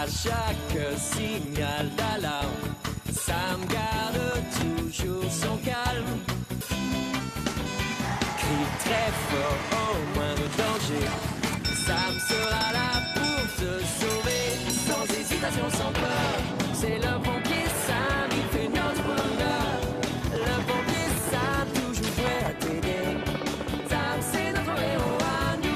À chaque signal d'alarme, Sam garde toujours son calme. Crie très fort au moindre danger, Sam sera là pour te sauver. Sans hésitation, sans peur, c'est le pompier Sam, il fait notre bonheur. Le pompier Sam, toujours prêt à t'aider. Sam, c'est notre héros à nous.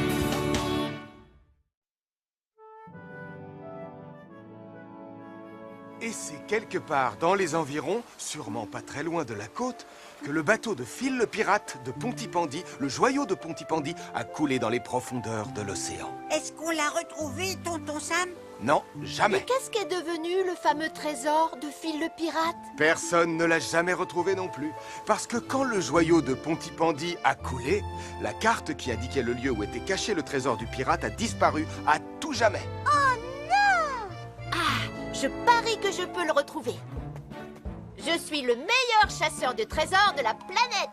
Et c'est quelque part dans les environs, sûrement pas très loin de la côte, que le bateau de Phil le pirate de Pontypandy, le joyau de Pontypandy, a coulé dans les profondeurs de l'océan. Est-ce qu'on l'a retrouvé, tonton Sam? Non, Et jamais. qu'est-ce qu'est devenu le fameux trésor de Phil le pirate? Personne ne l'a jamais retrouvé non plus. Parce que quand le joyau de Pontypandy a coulé, la carte qui indiquait le lieu où était caché le trésor du pirate a disparu à tout jamais. Je parie que je peux le retrouver. Je suis le meilleur chasseur de trésors de la planète.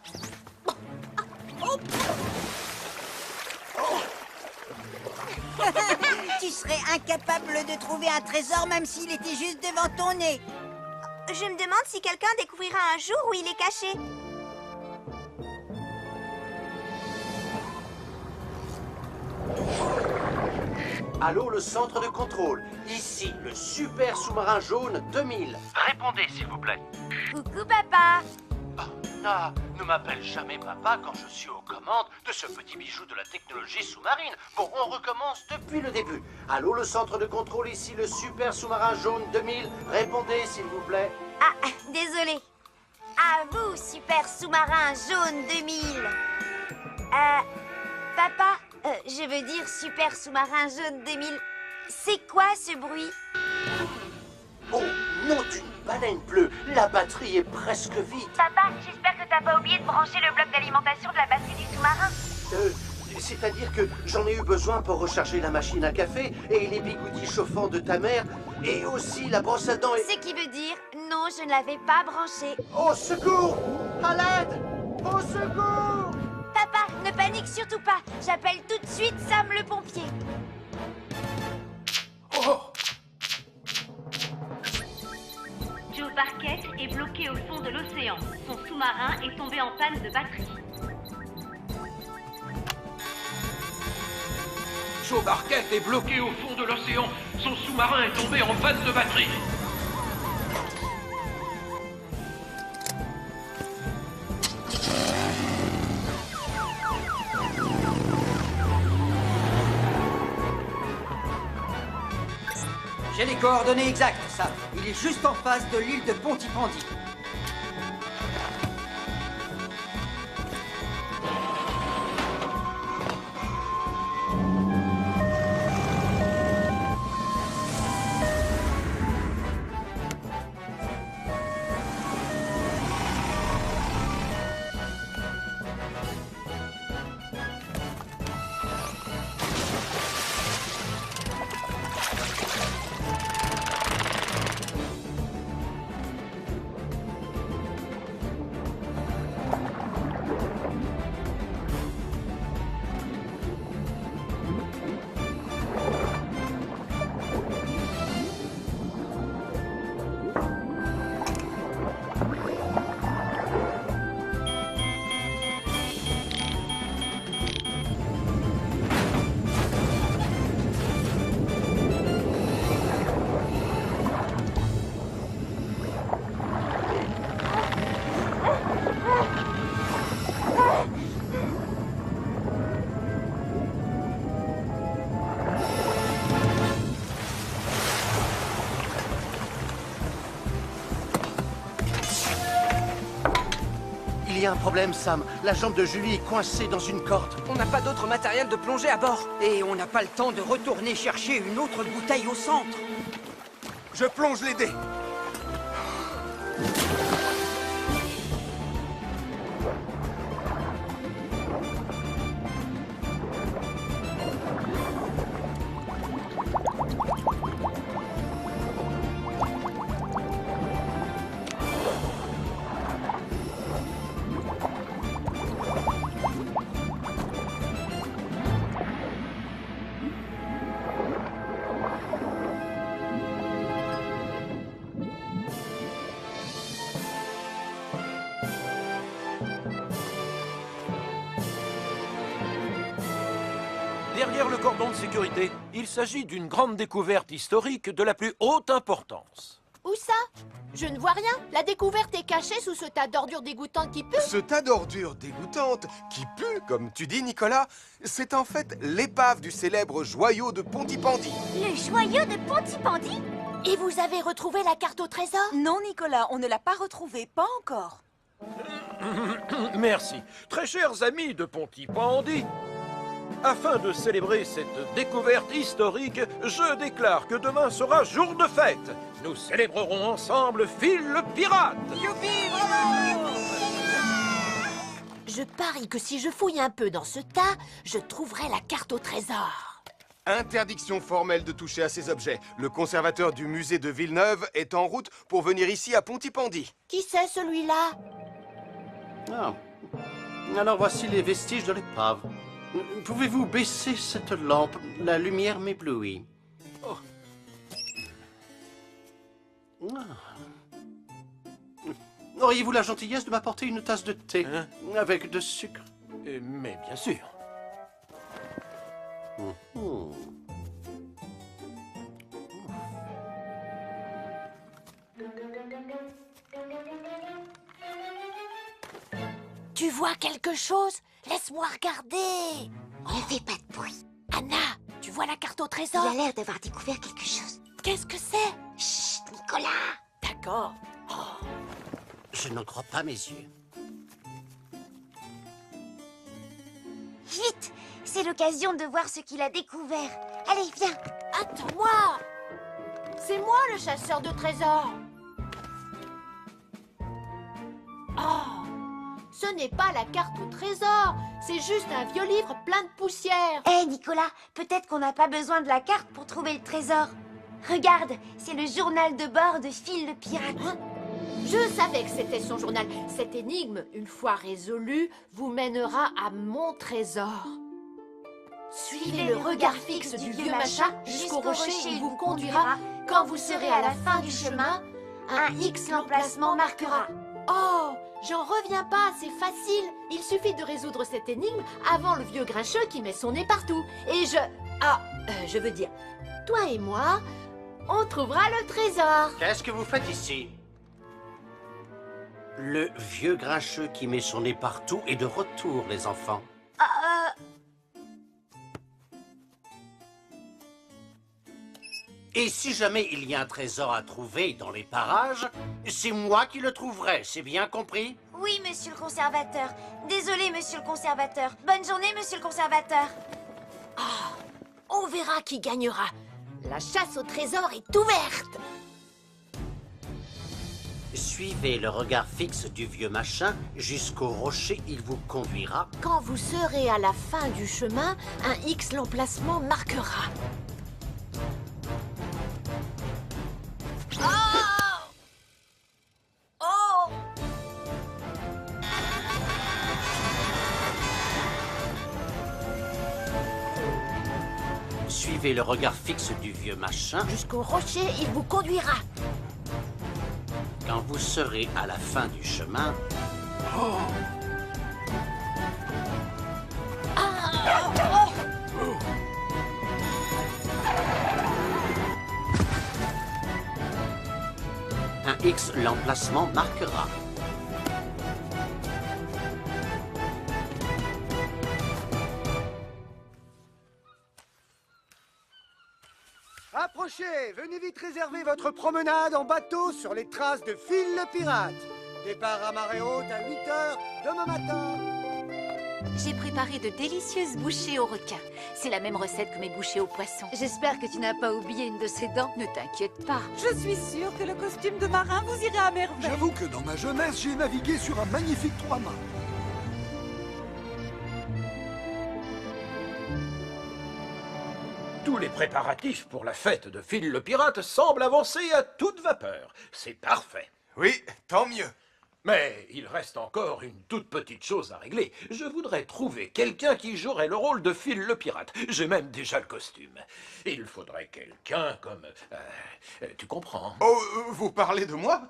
Tu serais incapable de trouver un trésor même s'il était juste devant ton nez. Je me demande si quelqu'un découvrira un jour où il est caché. Allô, le centre de contrôle. Ici, le super sous-marin jaune 2000. Répondez, s'il vous plaît. Coucou, papa. Ah, ne m'appelle jamais papa quand je suis aux commandes de ce petit bijou de la technologie sous-marine. Bon, on recommence depuis le début. Allô, le centre de contrôle, ici, le super sous-marin jaune 2000. Répondez, s'il vous plaît. Ah, désolé. À vous, super sous-marin jaune 2000. Papa, je veux dire super sous-marin jaune 2000. C'est quoi ce bruit? Oh, nom d'une baleine bleue, la batterie est presque vide. Papa, j'espère que t'as pas oublié de brancher le bloc d'alimentation de la batterie du sous-marin. C'est-à-dire que j'en ai eu besoin pour recharger la machine à café et les bigoudis chauffants de ta mère et aussi la brosse à dents et... Ce qui veut dire, non, je ne l'avais pas branché. Au secours! À l'aide! Au secours! Papa, ne panique surtout pas. J'appelle tout de suite Sam le pompier. Oh! Joe Barquette est bloqué au fond de l'océan. Son sous-marin est tombé en panne de batterie. Joe Barquette est bloqué au fond de l'océan. Son sous-marin est tombé en panne de batterie. J'ai les coordonnées exactes, Sam. Il est juste en face de l'île de Pontypandy. Il y a un problème, Sam. La jambe de Julie est coincée dans une corde. On n'a pas d'autre matériel de plongée à bord. Et on n'a pas le temps de retourner chercher une autre bouteille au centre. Je plonge les dés. derrière le cordon de sécurité. Il s'agit d'une grande découverte historique de la plus haute importance. Où ça? Je ne vois rien. La découverte est cachée sous ce tas d'ordures dégoûtantes qui puent. Ce tas d'ordures dégoûtantes, qui pue, comme tu dis, Nicolas, c'est en fait l'épave du célèbre joyau de Pontypandy. Le joyau de Pontypandy? Et vous avez retrouvé la carte au trésor? Non, Nicolas, on ne l'a pas retrouvée, pas encore. Merci. Très chers amis de Pontypandy, afin de célébrer cette découverte historique, je déclare que demain sera jour de fête. Nous célébrerons ensemble Phil le pirate. Youpi, bravo! Je parie que si je fouille un peu dans ce tas, je trouverai la carte au trésor. Interdiction formelle de toucher à ces objets. Le conservateur du musée de Villeneuve est en route pour venir ici à Pontypandy. Qui c'est celui-là? Ah. Alors voici les vestiges de l'épave. Pouvez-vous baisser cette lampe? La lumière m'éblouit. Oh. Ah. Auriez-vous la gentillesse de m'apporter une tasse de thé avec de sucre? Mais bien sûr. Tu vois quelque chose? Laisse-moi regarder. Ne fais pas de bruit. Anna, tu vois la carte au Il trésor? a l'air d'avoir découvert quelque chose. Qu'est-ce que c'est? Chut, Nicolas! D'accord. Je n'en crois pas mes yeux. Vite! C'est l'occasion de voir ce qu'il a découvert. Allez, viens! Attends-moi! C'est moi le chasseur de trésors. Oh! Ce n'est pas la carte au trésor, c'est juste un vieux livre plein de poussière. Hé, Nicolas, peut-être qu'on n'a pas besoin de la carte pour trouver le trésor. Regarde, c'est le journal de bord de Phil le pirate. Hein? Je savais que c'était son journal. Cette énigme, une fois résolue, vous mènera à mon trésor. Suivez le regard fixe du vieux machin jusqu'au rocher. Il vous conduira. Quand vous serez à la fin du chemin, un X l'emplacement marquera. Oh, j'en reviens pas, c'est facile. Il suffit de résoudre cette énigme avant le vieux grincheux qui met son nez partout. Et je veux dire, toi et moi, on trouvera le trésor. Qu'est-ce que vous faites ici? Le vieux grincheux qui met son nez partout est de retour, les enfants. Et si jamais il y a un trésor à trouver dans les parages, c'est moi qui le trouverai, c'est bien compris? Oui, monsieur le conservateur. Désolé, monsieur le conservateur. Bonne journée, monsieur le conservateur. On verra qui gagnera. La chasse au trésor est ouverte. Suivez le regard fixe du vieux machin jusqu'au rocher, il vous conduira. Quand vous serez à la fin du chemin, un X l'emplacement marquera. Suivez le regard fixe du vieux machin. Jusqu'au rocher, il vous conduira. Quand vous serez à la fin du chemin... Un X l'emplacement marquera. Approchez, venez vite réserver votre promenade en bateau sur les traces de Phil le pirate. Départ à marée haute à 8h demain matin. J'ai préparé de délicieuses bouchées au requin. C'est la même recette que mes bouchées au poisson. J'espère que tu n'as pas oublié une de ses dents. Ne t'inquiète pas. Je suis sûre que le costume de marin vous irait à merveille. J'avoue que dans ma jeunesse, j'ai navigué sur un magnifique trois-mâts. Tous les préparatifs pour la fête de Phil le pirate semblent avancer à toute vapeur. C'est parfait. Oui, tant mieux. Mais il reste encore une toute petite chose à régler. Je voudrais trouver quelqu'un qui jouerait le rôle de Phil le pirate. J'ai même déjà le costume. Il faudrait quelqu'un comme... tu comprends? Oh, vous parlez de moi?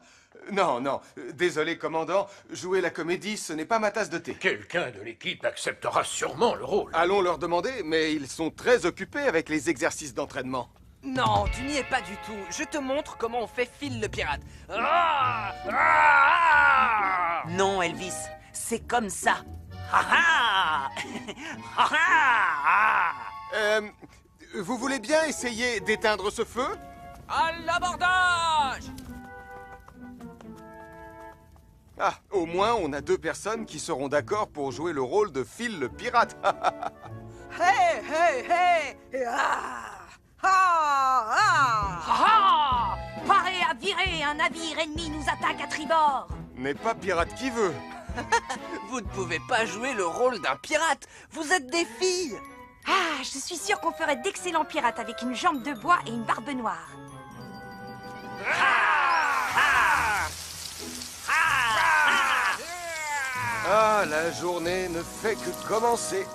Non, non. Désolé, commandant. Jouer la comédie, ce n'est pas ma tasse de thé. Quelqu'un de l'équipe acceptera sûrement le rôle. Allons leur demander, mais ils sont très occupés avec les exercices d'entraînement. Non, tu n'y es pas du tout. Je te montre comment on fait Phil le pirate. Non, Elvis, c'est comme ça. Ha ha. Vous voulez bien essayer d'éteindre ce feu? À l'abordage! Ah, au moins on a 2 personnes qui seront d'accord pour jouer le rôle de Phil le pirate. Hey, hey, hey! Parez à virer, un navire ennemi nous attaque à tribord. N'est pas pirate qui veut. Vous ne pouvez pas jouer le rôle d'un pirate. Vous êtes des filles. Ah, je suis sûre qu'on ferait d'excellents pirates avec une jambe de bois et une barbe noire. Ah, la journée ne fait que commencer.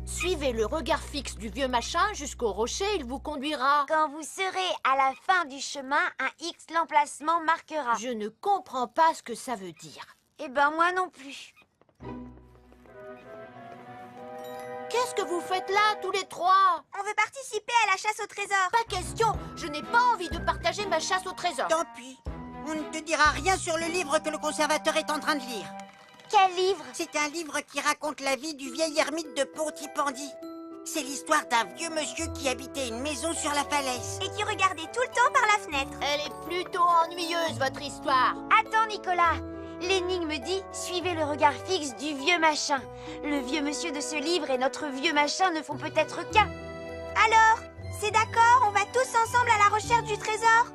Suivez le regard fixe du vieux machin jusqu'au rocher, il vous conduira. Quand vous serez à la fin du chemin, un X l'emplacement marquera. Je ne comprends pas ce que ça veut dire. Eh ben moi non plus. Qu'est-ce que vous faites là, tous les 3? On veut participer à la chasse au trésor. Pas question, je n'ai pas envie de partager ma chasse au trésor. Tant pis. On ne te dira rien sur le livre que le conservateur est en train de lire. Quel livre? C'est un livre qui raconte la vie du vieil ermite de Pontypandy. C'est l'histoire d'un vieux monsieur qui habitait une maison sur la falaise. Et qui regardait tout le temps par la fenêtre. Elle est plutôt ennuyeuse, votre histoire. Attends, Nicolas. L'énigme dit « Suivez le regard fixe du vieux machin ». Le vieux monsieur de ce livre et notre vieux machin ne font peut-être qu'un. Alors, c'est d'accord, on va tous ensemble à la recherche du trésor?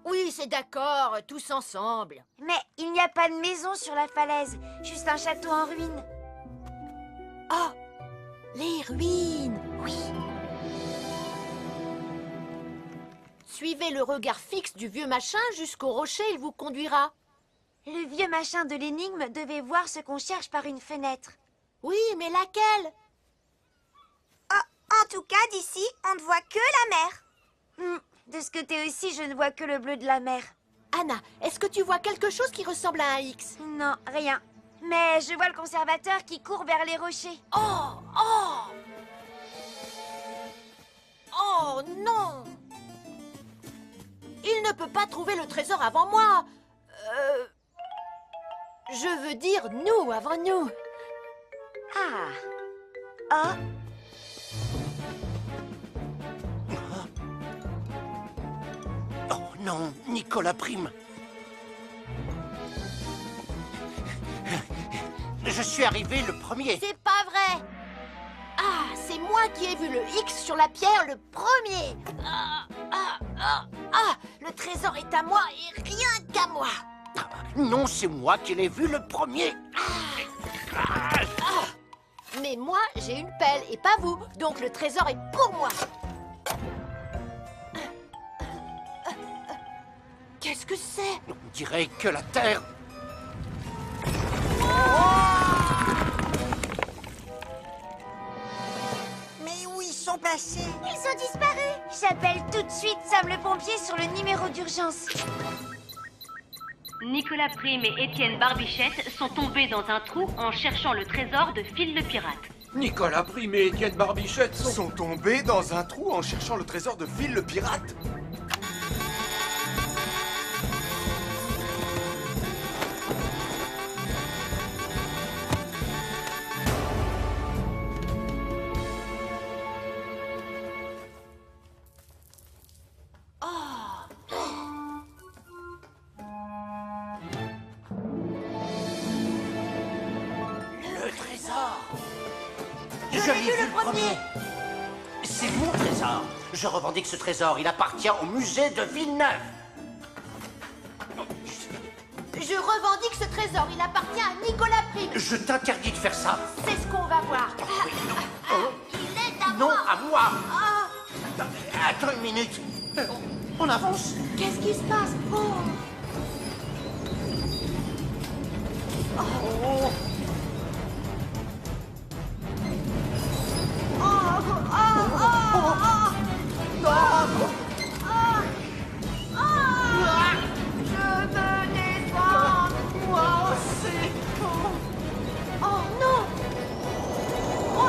Oui, c'est d'accord, tous ensemble. Mais il n'y a pas de maison sur la falaise, juste un château en ruine. Oh, les ruines, oui. Suivez le regard fixe du vieux machin jusqu'au rocher, il vous conduira. Le vieux machin de l'énigme devait voir ce qu'on cherche par une fenêtre. Oui, mais laquelle? En tout cas, d'ici, on ne voit que la mer. De ce côté aussi, je ne vois que le bleu de la mer. Anna, est-ce que tu vois quelque chose qui ressemble à un X? Non, rien. Mais je vois le conservateur qui court vers les rochers. Oh non! Il ne peut pas trouver le trésor avant moi. Je veux dire nous avant nous. Oh non, Nicolas Prime. Je suis arrivé le premier. C'est pas vrai. Ah, c'est moi qui ai vu le X sur la pierre le premier. Le trésor est à moi et rien qu'à moi. Non, c'est moi qui l'ai vu le premier. Mais moi, j'ai une pelle et pas vous, donc le trésor est pour moi. Qu'est-ce que c'est? On dirait que la Terre... Mais où ils sont passés? Ils ont disparu. J'appelle tout de suite Sam le pompier sur le numéro d'urgence. Nicolas Prime et Étienne Barbichette sont tombés dans un trou en cherchant le trésor de Phil le pirate. Nicolas Prime et Étienne Barbichette sont tombés dans un trou en cherchant le trésor de Phil le pirate. Le Je l'ai vu le premier. C'est mon trésor. Je revendique ce trésor. Il appartient au musée de Villeneuve. Je revendique ce trésor. Il appartient à Nicolas Prime. Je t'interdis de faire ça. C'est ce qu'on va voir. Il est à moi. Non, à moi. Attends une minute. On avance. Qu'est-ce qui se passe? Oh. Je me défends, moi aussi. Oh non! Au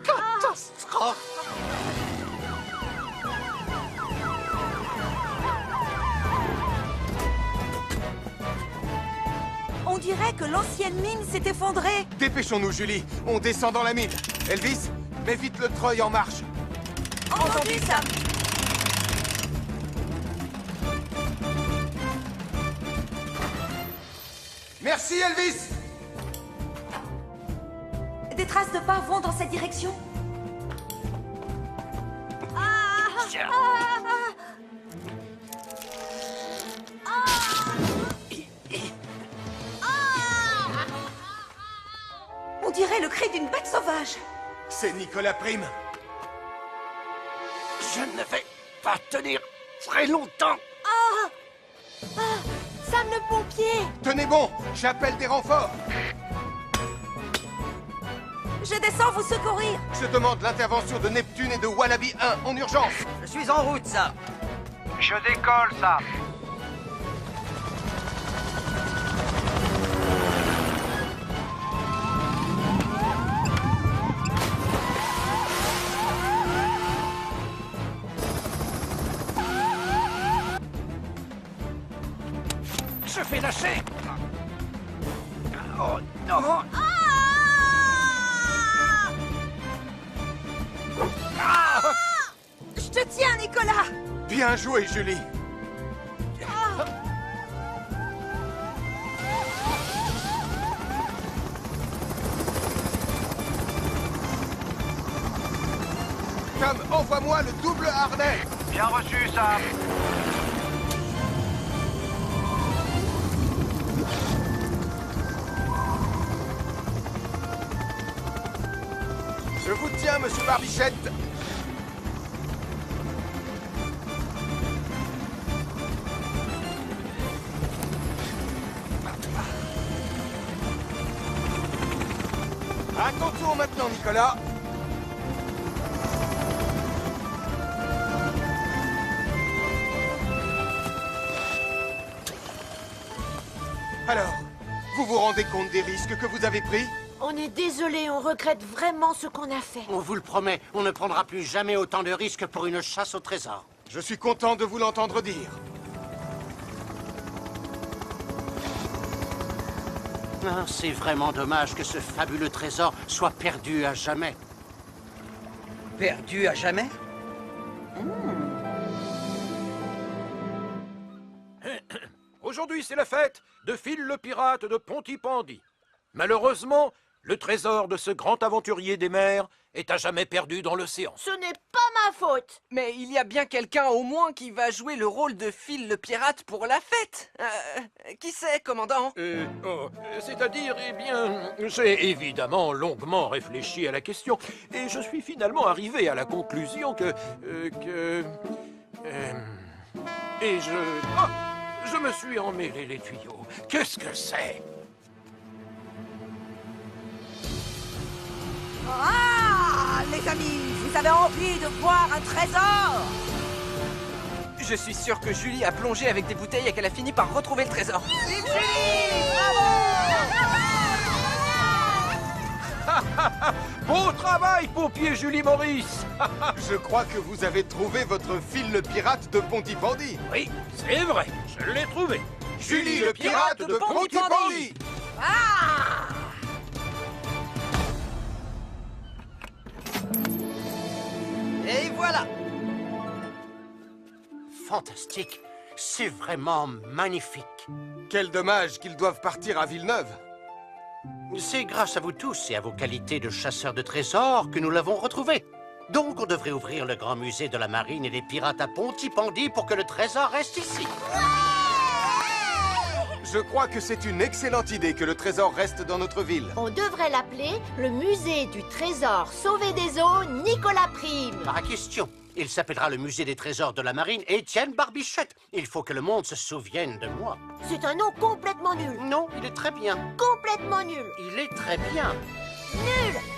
Catastrophe. On dirait que l'ancienne mine s'est effondrée. Dépêchons-nous, Julie. On descend dans la mine. Elvis, mets vite le treuil en marche. Entendu, Sam. Merci, Elvis. Des traces de pas vont dans cette direction. On dirait le cri d'une bête sauvage. C'est Nicolas Prime. Je ne vais pas tenir très longtemps. Sam le pompier! Tenez bon, j'appelle des renforts. Je descends vous secourir. Je demande l'intervention de Neptune et de Wallaby 1 en urgence. Je suis en route, Sam. Je décolle, Sam. Je vais lâcher. Oh non. Je te tiens, Nicolas. Bien joué, Julie. Tom, envoie-moi le double harnais. Bien reçu, Sam. Je vous tiens, monsieur Barbichette. À ton tour maintenant, Nicolas. Alors, vous vous rendez compte des risques que vous avez pris? On est désolé, on regrette vraiment ce qu'on a fait. On vous le promet, on ne prendra plus jamais autant de risques pour une chasse au trésor. Je suis content de vous l'entendre dire. Ah, c'est vraiment dommage que ce fabuleux trésor soit perdu à jamais. Perdu à jamais? Aujourd'hui, c'est la fête de Phil le pirate de Pontypandy. Malheureusement, le trésor de ce grand aventurier des mers est à jamais perdu dans l'océan. Ce n'est pas ma faute. Mais il y a bien quelqu'un au moins qui va jouer le rôle de Phil le pirate pour la fête. Qui c'est, commandant? C'est-à-dire, eh bien, j'ai évidemment longuement réfléchi à la question et je suis finalement arrivé à la conclusion et je me suis emmêlé les tuyaux. Qu'est-ce que c'est? Ah, les amis, vous avez envie de voir un trésor? Je suis sûr que Julie a plongé avec des bouteilles et qu'elle a fini par retrouver le trésor. Vive Julie! Bravo! Beau travail, pompier Julie Maurice. Je crois que vous avez trouvé votre Phil le pirate de Pontypandy. Oui, c'est vrai, je l'ai trouvé. Julie le pirate de Pontypandy. Ah! Et voilà. Fantastique. C'est vraiment magnifique. Quel dommage qu'ils doivent partir à Villeneuve. C'est grâce à vous tous et à vos qualités de chasseurs de trésors que nous l'avons retrouvé. Donc on devrait ouvrir le grand musée de la marine et des pirates à Pontypandy pour que le trésor reste ici. Je crois que c'est une excellente idée que le trésor reste dans notre ville. On devrait l'appeler le musée du trésor sauvé des eaux Nicolas Prime. Pas question. Il s'appellera le musée des trésors de la marine Étienne Barbichette. Il faut que le monde se souvienne de moi. C'est un nom complètement nul. Non, il est très bien. Complètement nul. Il est très bien. Nul.